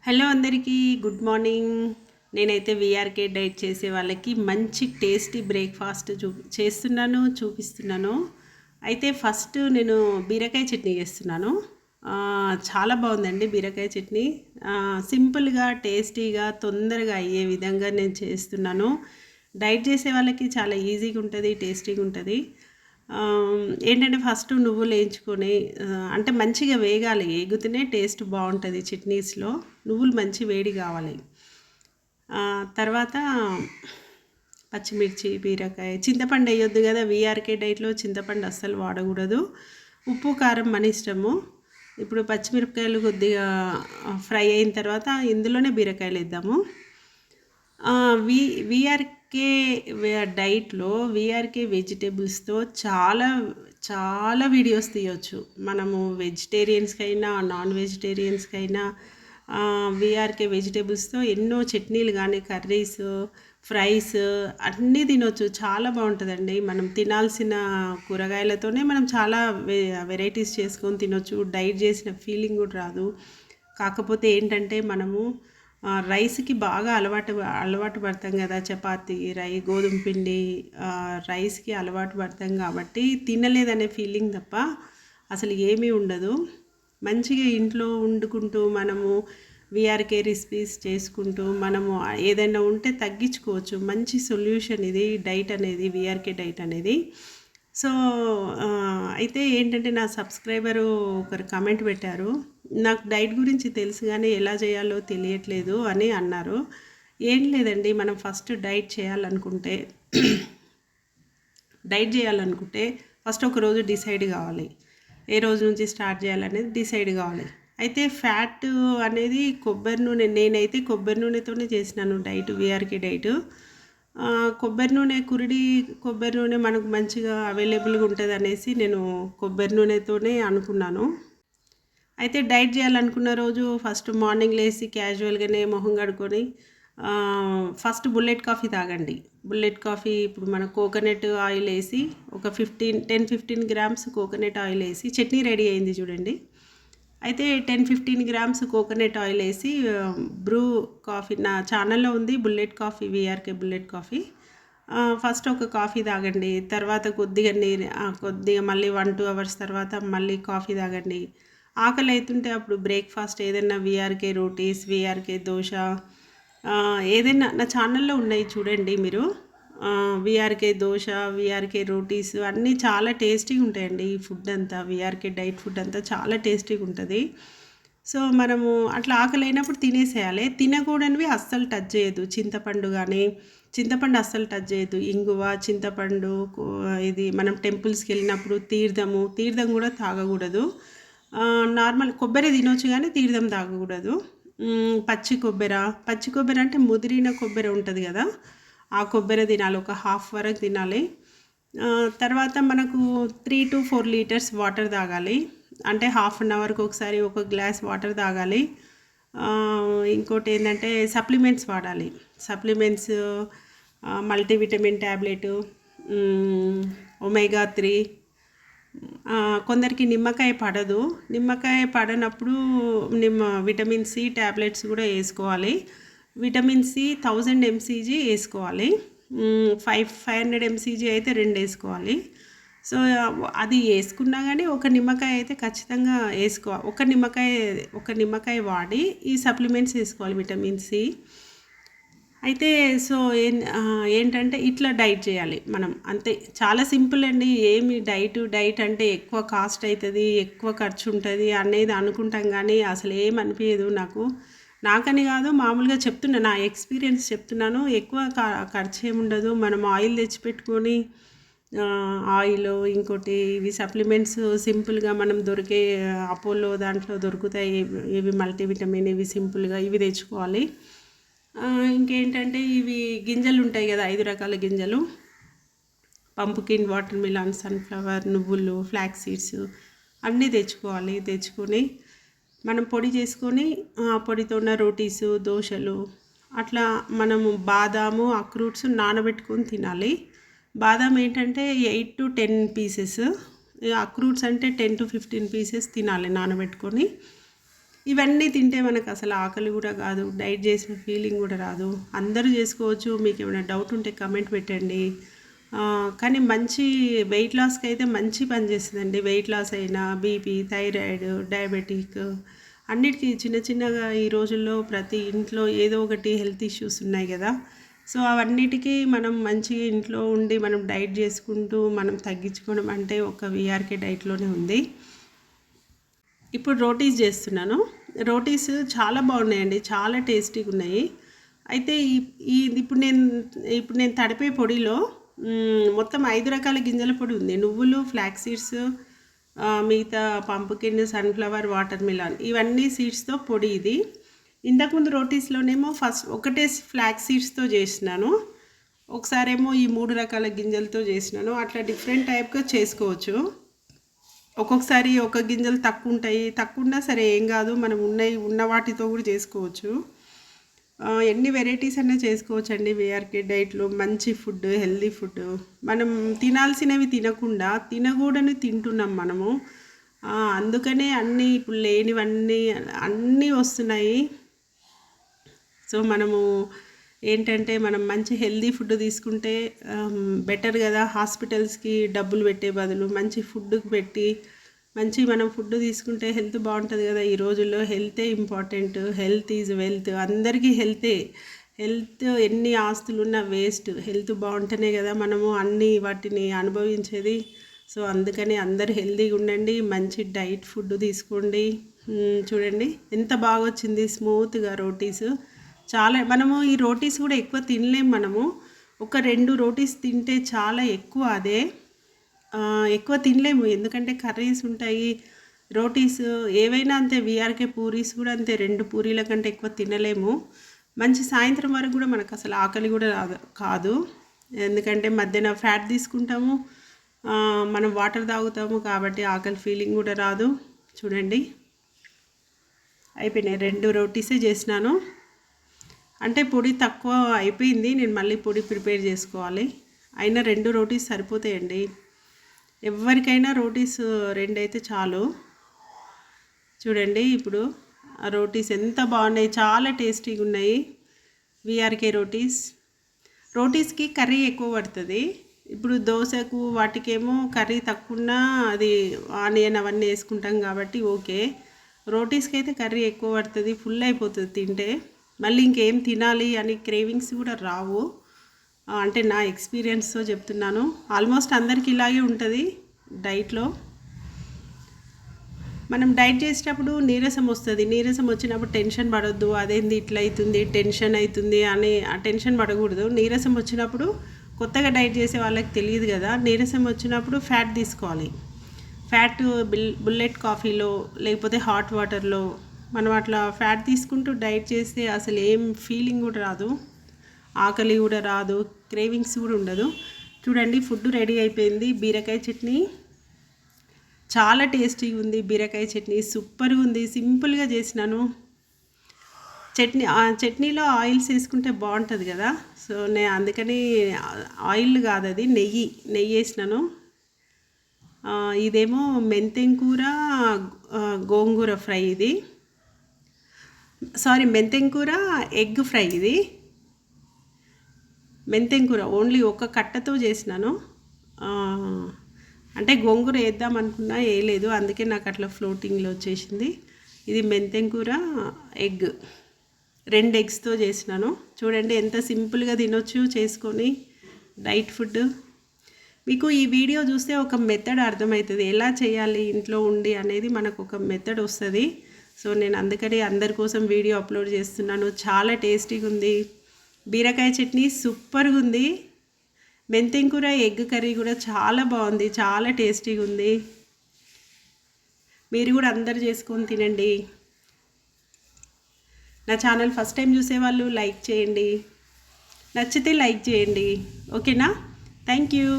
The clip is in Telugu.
హలో అందరికీ గుడ్ మార్నింగ్. నేనైతే వీఆర్కే డైట్ చేసే వాళ్ళకి మంచి టేస్టీ బ్రేక్ఫాస్ట్ చూపిస్తున్నాను. అయితే ఫస్ట్ నేను బీరకాయ చట్నీ చేస్తున్నాను. చాలా బాగుందండి బీరకాయ చట్నీ. సింపుల్గా టేస్టీగా తొందరగా అయ్యే విధంగా నేను చేస్తున్నాను. డైట్ చేసే వాళ్ళకి చాలా ఈజీగా ఉంటుంది, టేస్టీగా ఉంటుంది. ఏంటంటే ఫస్ట్ నువ్వులు వేయించుకొని అంటే మంచిగా వేగాలి, వేగితేనే టేస్ట్ బాగుంటుంది చట్నీస్లో. నువ్వులు మంచి వేడి కావాలి. తర్వాత పచ్చిమిర్చి, బీరకాయ, చింతపండు వేయొద్దు కదా, వీఆర్కే డైట్లో చింతపండు అస్సలు వాడకూడదు. ఉప్పు కారం మన ఇష్టము. ఇప్పుడు పచ్చిమిరపకాయలు కొద్దిగా ఫ్రై అయిన తర్వాత ఇందులోనే బీరకాయలు వేద్దాము. వి వీఆర్కే డైట్లో వీఆర్కే వెజిటేబుల్స్తో చాలా చాలా వీడియోస్ తీయవచ్చు. మనము వెజిటేరియన్స్కైనా నాన్ వెజిటేరియన్స్కైనా వీఆర్కే వెజిటేబుల్స్తో ఎన్నో చట్నీలు కానీ, కర్రీస్, ఫ్రైస్ అన్నీ తినొచ్చు. చాలా బాగుంటుందండి. మనం తినాల్సిన కూరగాయలతోనే మనం చాలా వెరైటీస్ చేసుకొని తినొచ్చు. డైట్ చేసిన ఫీలింగ్ కూడా రాదు. కాకపోతే ఏంటంటే మనము రైస్కి బాగా అలవాటు పడతాం కదా, చపాతీ, గోధుమ పిండి రైస్కి అలవాటు పడతాం కాబట్టి తినలేదనే ఫీలింగ్ తప్ప అసలు ఏమీ ఉండదు. మంచిగా ఇంట్లో వండుకుంటూ మనము వీఆర్కే రెసిపీస్ చేసుకుంటూ మనము ఏదైనా ఉంటే తగ్గించుకోవచ్చు. మంచి సొల్యూషన్ ఇది డైట్ అనేది, వీఆర్కే డైట్ అనేది. సో అయితే ఏంటంటే నా సబ్స్క్రైబరు ఒకరు కామెంట్ పెట్టారు, నాకు డైట్ గురించి తెలుసు కానీ ఎలా చేయాలో తెలియట్లేదు అని అన్నారు. ఏం లేదండి, మనం ఫస్ట్ డైట్ చేయాలనుకుంటే ఫస్ట్ ఒక రోజు డిసైడ్ కావాలి. ఏ రోజు నుంచి స్టార్ట్ చేయాలనేది డిసైడ్ కావాలి. అయితే ఫ్యాట్ అనేది కొబ్బరి నూనె, నేనైతే కొబ్బరి నూనెతోనే చేసినాను డైట్, వీఆర్కే డైట్. కొబ్బరి నూనె మనకు మంచిగా అవైలబుల్గా ఉంటుంది అనేసి నేను కొబ్బరి నూనెతోనే అనుకున్నాను. అయితే డైట్ చేయాలనుకున్న రోజు ఫస్ట్ మార్నింగ్ లేచి క్యాజువల్గానే మొహం కడుక్కొని ఫస్ట్ బుల్లెట్ కాఫీ తాగండి. బుల్లెట్ కాఫీ ఇప్పుడు మన కోకోనట్ ఆయిల్ వేసి ఒక 10-15 గ్రామ్స్ కోకోనట్ ఆయిల్ వేసి చట్నీ రెడీ అయింది చూడండి. అయితే 10-15 గ్రామ్స్ కోకోనట్ ఆయిల్ వేసి బ్రూ కాఫీ, నా ఛానల్లో ఉంది bullet coffee, VRK bullet coffee. First ఒక కాఫీ తాగండి. తర్వాత కొద్దిగా మళ్ళీ 1-2 అవర్స్ తర్వాత మళ్ళీ కాఫీ తాగండి. ఆకలి అవుతుంటే అప్పుడు బ్రేక్ఫాస్ట్ ఏదైనా వీఆర్కే రోటీస్, వీఆర్కే దోశ, ఏదైనా నా ఛానల్లో ఉన్నాయి చూడండి మీరు. వీఆర్కే దోశ, వీఆర్కే రోటీస్ అన్నీ చాలా టేస్టీగా ఉంటాయండి. ఈ ఫుడ్ అంతా వీఆర్కే డైట్ ఫుడ్ అంతా చాలా టేస్టీగా ఉంటుంది. సో మనము అట్లా ఆకలి అయినప్పుడు తినేసేయాలి. తినకూడనివి అస్సలు టచ్ చేయొద్దు. చింతపండు అస్సలు టచ్ చేయొద్దు. ఇంగువ, చింతపండు, ఇది మనం టెంపుల్స్కి వెళ్ళినప్పుడు తీర్థం కూడా తాగకూడదు. నార్మల్ కొబ్బరి తినొచ్చు కానీ తీర్థం తాగకూడదు. పచ్చి కొబ్బరి అంటే ముదిరిన కొబ్బరి ఉంటుంది కదా, ఆ కొబ్బరి తినాలి. ఒక హాఫ్ వరకు తినాలి. తర్వాత మనకు 3-4 లీటర్స్ వాటర్ తాగాలి. అంటే హాఫ్ అన్ అవర్కి ఒకసారి ఒక గ్లాస్ వాటర్ తాగాలి. ఇంకోటి ఏంటంటే సప్లిమెంట్స్ వాడాలి. Supplements multivitamin tablet, omega 3. కొందరికి నిమ్మకాయ పడనప్పుడు విటమిన్ సి ట్యాబ్లెట్స్ కూడా వేసుకోవాలి. విటమిన్ సి 1000 mcg వేసుకోవాలి. 500 mcg అయితే 2 వేసుకోవాలి. సో అది వేసుకున్నా కానీ ఒక నిమ్మకాయ అయితే ఖచ్చితంగా వేసుకోవాలి. ఒక నిమ్మకాయ వాడి ఈ సప్లిమెంట్స్ వేసుకోవాలి, విటమిన్ సి. అయితే సో ఏంటంటే ఇట్లా డైట్ చేయాలి మనం, అంతే. చాలా సింపుల్ అండి. ఏమి డైట్ అంటే ఎక్కువ కాస్ట్ అవుతుంది, ఎక్కువ ఖర్చు ఉంటుంది అనేది అనుకుంటాం కానీ అసలు ఏం అనిపించదు. నాకని కాదు, మామూలుగా చెప్తున్నా, నా ఎక్స్పీరియన్స్ చెప్తున్నాను. ఎక్కువ ఖర్చు ఏముండదు. మనం ఆయిల్ తెచ్చిపెట్టుకొని ఆయిల్, ఇంకోటి ఇవి సప్లిమెంట్స్ సింపుల్గా మనం దొరికే అపోలో దాంట్లో దొరుకుతాయి. ఇవి మల్టీవిటమిన్, ఇవి సింపుల్గా ఇవి తెచ్చుకోవాలి. ఇంకేంటంటే ఇవి గింజలు ఉంటాయి కదా, 5 రకాల గింజలు: పంపుకిన్, వాటర్ మిలాన్, సన్ఫ్లవర్, నువ్వులు, ఫ్లాక్స్ సీడ్స్ అన్నీ తెచ్చుకోవాలి. తెచ్చుకొని మనం పొడి చేసుకొని ఆ పొడితో ఉన్న రోటీసు, దోశలు అట్లా మనము బాదాము, అక్రూట్స్ నానబెట్టుకొని తినాలి. బాదాం ఏంటంటే 8-10 పీసెస్, అక్రూట్స్ అంటే 10-15 పీసెస్ తినాలి నానబెట్టుకొని. ఇవన్నీ తింటే మనకు అసలు ఆకలి కూడా కాదు, డైట్ చేసిన ఫీలింగ్ కూడా రాదు. అందరూ చేసుకోవచ్చు. మీకు ఏమైనా డౌట్ ఉంటే కమెంట్ పెట్టండి. కానీ మంచి వెయిట్ లాస్కి అయితే మంచి పని చేస్తుందండి. వెయిట్ లాస్ అయినా, బీపీ, థైరాయిడ్, డయాబెటిక్ అన్నిటికీ చిన్న చిన్నగా ఈ రోజుల్లో ప్రతి ఇంట్లో ఏదో ఒకటి హెల్త్ ఇష్యూస్ ఉన్నాయి కదా. సో అవన్నిటికీ మనం మంచిగా ఇంట్లో ఉండి మనం డైట్ చేసుకుంటూ మనం తగ్గించుకోవడం అంటే ఒక వీఆర్కే డైట్లోనే ఉంది. ఇప్పుడు రోటీస్ చేస్తున్నాను. రోటీస్ చాలా బాగున్నాయండి, చాలా టేస్టీగా ఉన్నాయి. అయితే ఇప్పుడు నేను తడిపే పొడిలో మొత్తం 5 రకాల గింజల పొడి ఉంది. నువ్వులు, ఫ్లాక్స్ సీడ్స్, మిగతా పంపుకిన్, సన్ఫ్లవర్, వాటర్ మిలాన్ ఇవన్నీ సీడ్స్తో పొడి ఇది. ఇంతకుముందు రోటీస్లోనేమో ఫస్ట్ ఒకటే ఫ్లాక్స్ సీడ్స్తో చేసినాను, ఒకసారేమో ఈ 3 రకాల గింజలతో చేసినాను. అట్లా డిఫరెంట్ టైప్గా చేసుకోవచ్చు. ఒక్కొక్కసారి ఒక గింజలు తక్కువ ఉంటాయి, తక్కువ ఉన్నా సరే ఏం కాదు, మనం ఉన్న వాటితో కూడా చేసుకోవచ్చు. ఎన్ని వెరైటీస్ అన్నా చేసుకోవచ్చు అండి. వీఆర్కే డైట్లో మంచి ఫుడ్, హెల్దీ ఫుడ్. మనం తినాల్సినవి తినకుండా తినకూడని తింటున్నాం మనము. అందుకనే అన్నీ ఇప్పుడు లేనివన్నీ అన్నీ వస్తున్నాయి. సో మనము ఏంటంటే మనం మంచి హెల్దీ ఫుడ్ తీసుకుంటే బెటర్ కదా. హాస్పిటల్స్కి డబ్బులు పెట్టే బదులు మంచి ఫుడ్ పెట్టి మంచి మనం ఫుడ్ తీసుకుంటే హెల్త్ బాగుంటుంది కదా. ఈ రోజుల్లో హెల్తే ఇంపార్టెంట్. Health is wealth. అందరికీ హెల్తే. హెల్త్ ఎన్ని ఆస్తులున్నా వేస్ట్. హెల్త్ బాగుంటేనే కదా మనము అన్ని వాటిని అనుభవించేది. సో అందుకని అందరు హెల్తీగా ఉండండి, మంచి డైట్ ఫుడ్ తీసుకోండి. చూడండి ఎంత బాగా వచ్చింది స్మూత్గా రోటీస్. చాలా మనము ఈ రోటీస్ కూడా ఎక్కువ తినలేము. మనము ఒక 2 రోటీస్ తింటే చాలా ఎక్కువ. అదే ఎక్కువ తినలేము, ఎందుకంటే కర్రీస్ ఉంటాయి. రోటీస్ ఏవైనా అంతే, వీఆర్కే పూరీస్ కూడా అంతే, 2 పూరీల కంటే ఎక్కువ తినలేము. మంచి సాయంత్రం వరకు కూడా మనకు అసలు ఆకలి కూడా కాదు, ఎందుకంటే మధ్యాహ్నం ఫ్యాట్ తీసుకుంటాము, మనం వాటర్ తాగుతాము కాబట్టి ఆకలి ఫీలింగ్ కూడా రాదు. చూడండి అయిపోయినాయి. 2 రోటీసే చేసినాను. అంటే పొడి తక్కువ అయిపోయింది, నేను మళ్ళీ పొడి ప్రిపేర్ చేసుకోవాలి. అయినా 2 రోటీస్ సరిపోతాయండి. ఎవరికైనా రోటీస్ 2 అయితే చాలు. చూడండి ఇప్పుడు ఆ రోటీస్ ఎంత బాగున్నాయి, చాలా టేస్టీగా ఉన్నాయి. వీఆర్కే రోటీస్కి కర్రీ ఎక్కువ పడుతుంది. ఇప్పుడు దోశకు వాటికేమో కర్రీ తక్కువ, అది ఆనియన్ అవన్నీ వేసుకుంటాం కాబట్టి ఓకే. రోటీస్కి అయితే కర్రీ ఎక్కువ పడుతుంది, ఫుల్ అయిపోతుంది తింటే. మళ్ళీ ఇంకేం తినాలి అని క్రేవింగ్స్ కూడా రావు. అంటే నా ఎక్స్పీరియన్స్తో చెప్తున్నాను. ఆల్మోస్ట్ అందరికీ ఇలాగే ఉంటుంది డైట్లో. మనం డైట్ చేసేటప్పుడు నీరసం వస్తుంది. నీరసం వచ్చినప్పుడు టెన్షన్ పడొద్దు, అదేంది ఇట్లా అవుతుంది, టెన్షన్ అవుతుంది అని ఆ టెన్షన్ పడకూడదు. నీరసం వచ్చినప్పుడు కొత్తగా డైట్ చేసే వాళ్ళకి తెలియదు కదా, నీరసం వచ్చినప్పుడు ఫ్యాట్ తీసుకోవాలి. ఫ్యాట్ బుల్లెట్ కాఫీలో లేకపోతే హాట్ వాటర్లో మనం అట్లా ఫ్యాట్ తీసుకుంటూ డైట్ చేస్తే అసలు ఏం ఫీలింగ్ కూడా రాదు, ఆకలి కూడా రాదు, క్రేవింగ్స్ కూడా ఉండదు. చూడండి ఫుడ్ రెడీ అయిపోయింది. బీరకాయ చట్నీ చాలా టేస్టీగా ఉంది. బీరకాయ చట్నీ సూపర్గా ఉంది, సింపుల్గా చేసినాను. చట్నీలో ఆయిల్స్ వేసుకుంటే బాగుంటుంది కదా. సో నేను అందుకని ఆయిల్ కాదు, అది నెయ్యి వేసినాను. ఇదేమో మెంతెం కూర, గోంగూర ఫ్రై. ఇది మెంతెం కూర ఎగ్ ఫ్రై. ఇది మెంతెం కూర ఓన్లీ ఒక కట్టతో చేసినాను. అంటే గోంగూర వేద్దాం అనుకున్నా వేయలేదు, అందుకే నాకు అట్లా ఫ్లోటింగ్లో వచ్చేసింది. ఇది మెంతెం కూర ఎగ్, 2 ఎగ్స్తో చేసినాను. చూడండి ఎంత సింపుల్గా తినొచ్చు చేసుకొని డైట్ ఫుడ్. మీకు ఈ వీడియో చూస్తే ఒక మెథడ్ అర్థమవుతుంది, ఎలా చేయాలి ఇంట్లో ఉండి అనేది మనకు ఒక మెథడ్ వస్తుంది. సో నేను అందుకని అందరి కోసం వీడియో అప్లోడ్ చేస్తున్నాను. చాలా టేస్టీగా ఉంది. బీరకాయ చట్నీ సూపర్గా ఉంది. మెంతెం కూర ఎగ్ కర్రీ కూడా చాలా బాగుంది, చాలా టేస్టీగా ఉంది. మీరు కూడా అందరు చేసుకొని తినండి. నా ఛానల్ ఫస్ట్ టైం చూసేవాళ్ళు లైక్ చేయండి, నచ్చితే లైక్ చేయండి. ఓకేనా? Thank you.